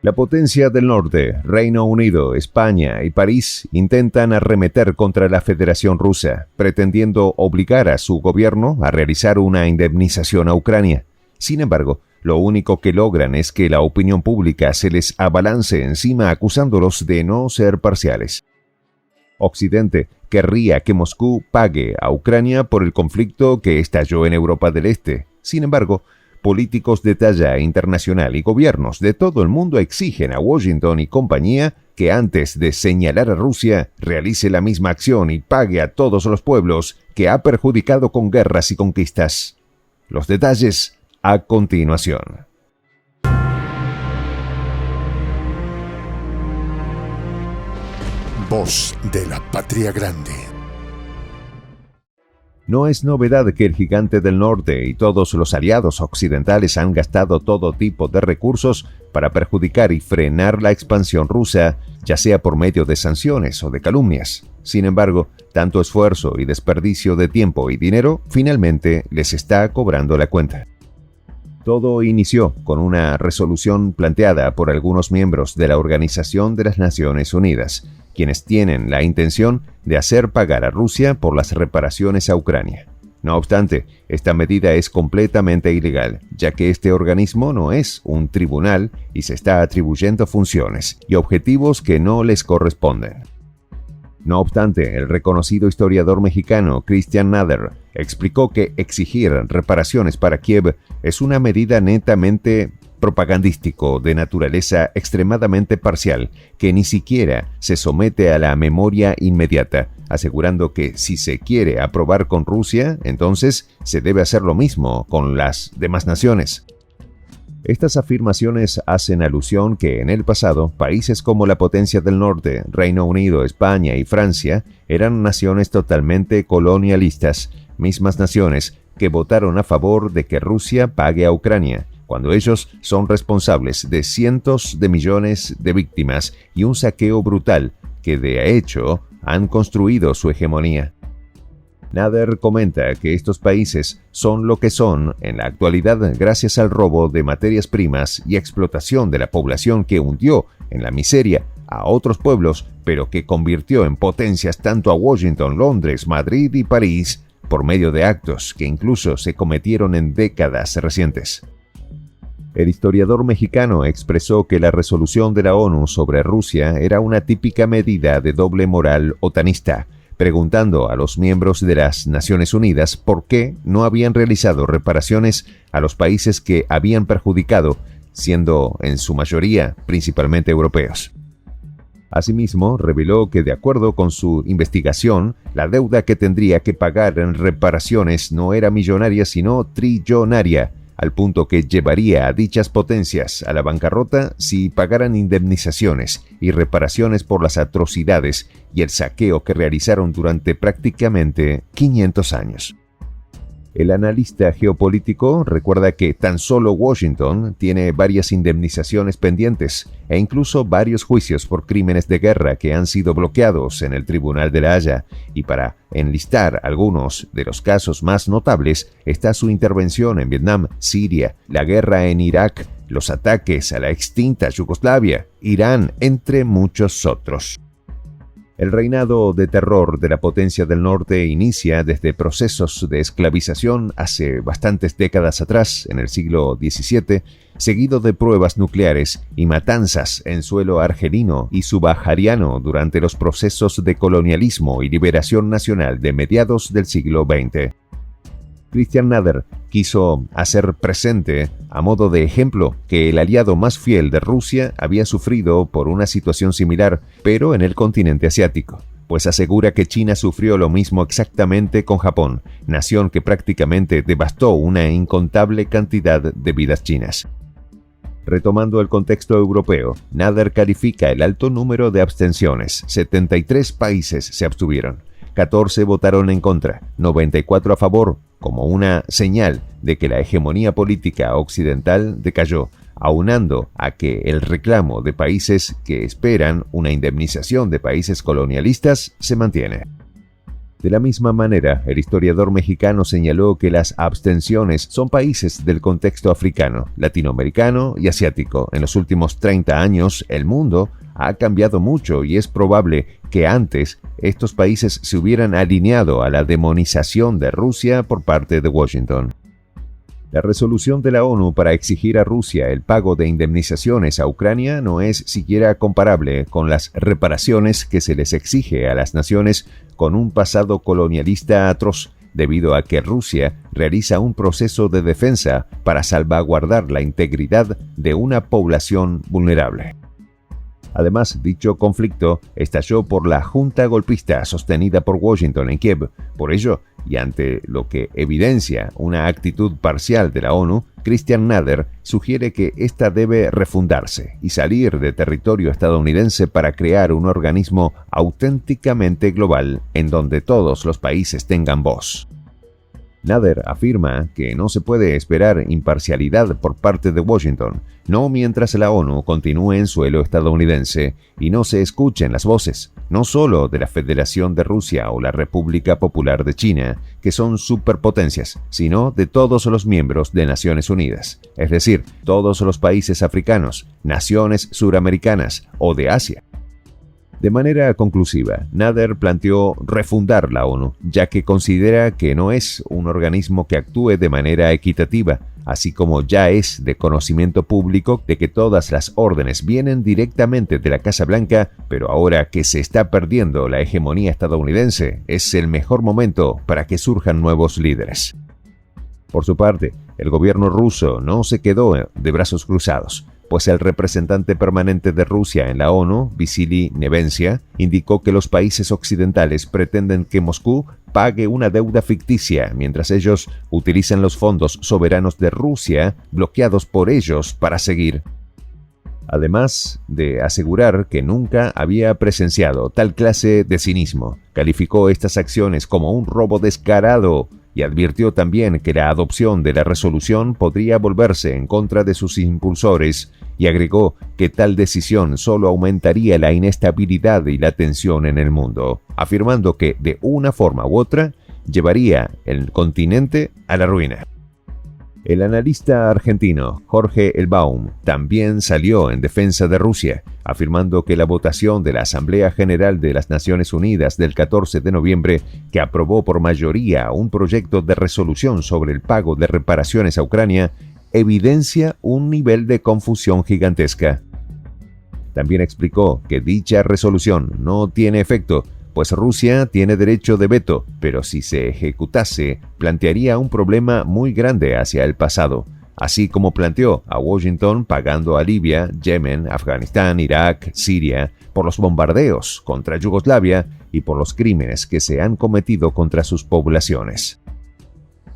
La potencia del norte, Reino Unido, España y París intentan arremeter contra la Federación Rusa, pretendiendo obligar a su gobierno a realizar una indemnización a Ucrania. Sin embargo, lo único que logran es que la opinión pública se les abalance encima acusándolos de no ser parciales. Occidente querría que Moscú pague a Ucrania por el conflicto que estalló en Europa del Este. Sin embargo, políticos de talla internacional y gobiernos de todo el mundo exigen a Washington y compañía que antes de señalar a Rusia realice la misma acción y pague a todos los pueblos que ha perjudicado con guerras y conquistas. Los detalles a continuación. Voz de la Patria Grande. No es novedad que el gigante del norte y todos los aliados occidentales han gastado todo tipo de recursos para perjudicar y frenar la expansión rusa, ya sea por medio de sanciones o de calumnias. Sin embargo, tanto esfuerzo y desperdicio de tiempo y dinero finalmente les está cobrando la cuenta. Todo inició con una resolución planteada por algunos miembros de la Organización de las Naciones Unidas, quienes tienen la intención de hacer pagar a Rusia por las reparaciones a Ucrania. No obstante, esta medida es completamente ilegal, ya que este organismo no es un tribunal y se está atribuyendo funciones y objetivos que no les corresponden. No obstante, el reconocido historiador mexicano Christian Nader explicó que exigir reparaciones para Kiev es una medida netamente propagandístico de naturaleza extremadamente parcial que ni siquiera se somete a la memoria inmediata, asegurando que si se quiere aprobar con Rusia, entonces se debe hacer lo mismo con las demás naciones. Estas afirmaciones hacen alusión que en el pasado, países como la potencia del norte, Reino Unido, España y Francia, eran naciones totalmente colonialistas, mismas naciones que votaron a favor de que Rusia pague a Ucrania, cuando ellos son responsables de cientos de millones de víctimas y un saqueo brutal que de hecho han construido su hegemonía. Nader comenta que estos países son lo que son en la actualidad gracias al robo de materias primas y explotación de la población que hundió en la miseria a otros pueblos, pero que convirtió en potencias tanto a Washington, Londres, Madrid y París por medio de actos que incluso se cometieron en décadas recientes. El historiador mexicano expresó que la resolución de la ONU sobre Rusia era una típica medida de doble moral otanista, preguntando a los miembros de las Naciones Unidas por qué no habían realizado reparaciones a los países que habían perjudicado, siendo en su mayoría principalmente europeos. Asimismo, reveló que de acuerdo con su investigación, la deuda que tendría que pagar en reparaciones no era millonaria sino trillonaria, al punto que llevaría a dichas potencias a la bancarrota si pagaran indemnizaciones y reparaciones por las atrocidades y el saqueo que realizaron durante prácticamente 500 años. El analista geopolítico recuerda que tan solo Washington tiene varias indemnizaciones pendientes e incluso varios juicios por crímenes de guerra que han sido bloqueados en el Tribunal de La Haya, y para enlistar algunos de los casos más notables está su intervención en Vietnam, Siria, la guerra en Irak, los ataques a la extinta Yugoslavia, Irán, entre muchos otros. El reinado de terror de la potencia del norte inicia desde procesos de esclavización hace bastantes décadas atrás, en el siglo XVII, seguido de pruebas nucleares y matanzas en suelo argelino y subsahariano durante los procesos de colonialismo y liberación nacional de mediados del siglo XX. Christian Nader quiso hacer presente, a modo de ejemplo, que el aliado más fiel de Rusia había sufrido por una situación similar, pero en el continente asiático, pues asegura que China sufrió lo mismo exactamente con Japón, nación que prácticamente devastó una incontable cantidad de vidas chinas. Retomando el contexto europeo, Nader califica el alto número de abstenciones. 73 países se abstuvieron, 14 votaron en contra, 94 a favor, como una señal de que la hegemonía política occidental decayó, aunando a que el reclamo de países que esperan una indemnización de países colonialistas se mantiene. De la misma manera, el historiador mexicano señaló que las abstenciones son países del contexto africano, latinoamericano y asiático. En los últimos 30 años, el mundo ha cambiado mucho y es probable que antes estos países se hubieran alineado a la demonización de Rusia por parte de Washington. La resolución de la ONU para exigir a Rusia el pago de indemnizaciones a Ucrania no es siquiera comparable con las reparaciones que se les exige a las naciones con un pasado colonialista atroz, debido a que Rusia realiza un proceso de defensa para salvaguardar la integridad de una población vulnerable. Además, dicho conflicto estalló por la junta golpista sostenida por Washington en Kiev. Por ello, y ante lo que evidencia una actitud parcial de la ONU, Christian Nader sugiere que ésta debe refundarse y salir de territorio estadounidense para crear un organismo auténticamente global en donde todos los países tengan voz. Nader afirma que no se puede esperar imparcialidad por parte de Washington, no mientras la ONU continúe en suelo estadounidense y no se escuchen las voces, no solo de la Federación de Rusia o la República Popular de China, que son superpotencias, sino de todos los miembros de Naciones Unidas, es decir, todos los países africanos, naciones suramericanas o de Asia. De manera conclusiva, Nader planteó refundar la ONU, ya que considera que no es un organismo que actúe de manera equitativa, así como ya es de conocimiento público de que todas las órdenes vienen directamente de la Casa Blanca, pero ahora que se está perdiendo la hegemonía estadounidense, es el mejor momento para que surjan nuevos líderes. Por su parte, el gobierno ruso no se quedó de brazos cruzados, pues el representante permanente de Rusia en la ONU, Vasily Nevencia, indicó que los países occidentales pretenden que Moscú pague una deuda ficticia, mientras ellos utilizan los fondos soberanos de Rusia bloqueados por ellos para seguir. Además de asegurar que nunca había presenciado tal clase de cinismo, calificó estas acciones como un robo descarado y advirtió también que la adopción de la resolución podría volverse en contra de sus impulsores y agregó que tal decisión solo aumentaría la inestabilidad y la tensión en el mundo, afirmando que de una forma u otra llevaría el continente a la ruina. El analista argentino Jorge Elbaum también salió en defensa de Rusia, afirmando que la votación de la Asamblea General de las Naciones Unidas del 14 de noviembre, que aprobó por mayoría un proyecto de resolución sobre el pago de reparaciones a Ucrania, evidencia un nivel de confusión gigantesca. También explicó que dicha resolución no tiene efecto, pues Rusia tiene derecho de veto, pero si se ejecutase, plantearía un problema muy grande hacia el pasado, así como planteó a Washington pagando a Libia, Yemen, Afganistán, Irak, Siria, por los bombardeos contra Yugoslavia y por los crímenes que se han cometido contra sus poblaciones.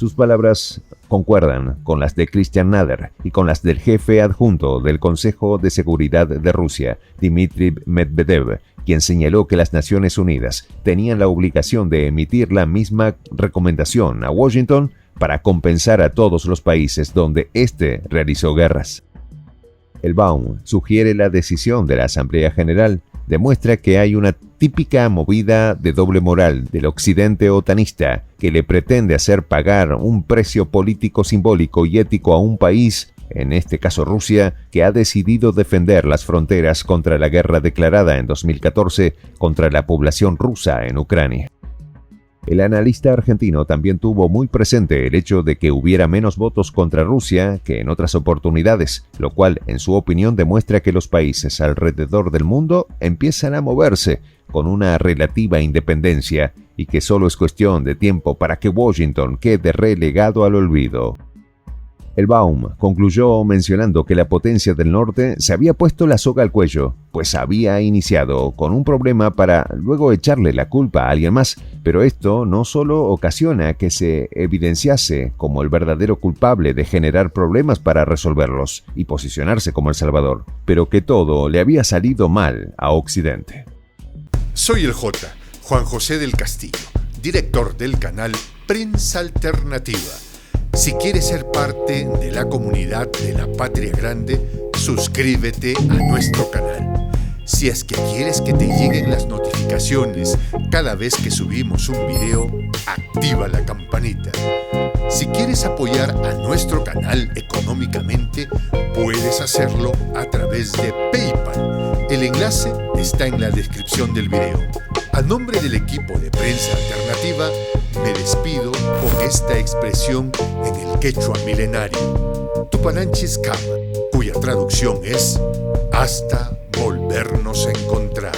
Sus palabras concuerdan con las de Christian Nader y con las del jefe adjunto del Consejo de Seguridad de Rusia, Dmitry Medvedev, quien señaló que las Naciones Unidas tenían la obligación de emitir la misma recomendación a Washington para compensar a todos los países donde éste realizó guerras. Elbaum sugiere la decisión de la Asamblea General demuestra que hay una típica movida de doble moral del occidente otanista que le pretende hacer pagar un precio político simbólico y ético a un país, en este caso Rusia, que ha decidido defender las fronteras contra la guerra declarada en 2014 contra la población rusa en Ucrania. El analista argentino también tuvo muy presente el hecho de que hubiera menos votos contra Rusia que en otras oportunidades, lo cual, en su opinión, demuestra que los países alrededor del mundo empiezan a moverse con una relativa independencia y que solo es cuestión de tiempo para que Washington quede relegado al olvido. Elbaum concluyó mencionando que la potencia del norte se había puesto la soga al cuello, pues había iniciado con un problema para luego echarle la culpa a alguien más, pero esto no solo ocasiona que se evidenciase como el verdadero culpable de generar problemas para resolverlos y posicionarse como el salvador, pero que todo le había salido mal a Occidente. Soy el J, Juan José del Castillo, director del canal Prensa Alternativa. Si quieres ser parte de la comunidad de la Patria Grande, suscríbete a nuestro canal. Si es que quieres que te lleguen las notificaciones cada vez que subimos un video, activa la campanita. Si quieres apoyar a nuestro canal económicamente, puedes hacerlo a través de PayPal. El enlace está en la descripción del video. A nombre del equipo de Prensa Alternativa, me despido con esta expresión en el quechua milenario, Tupananchis Kama, cuya traducción es hasta volvernos a encontrar.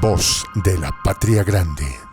Voz de la Patria Grande.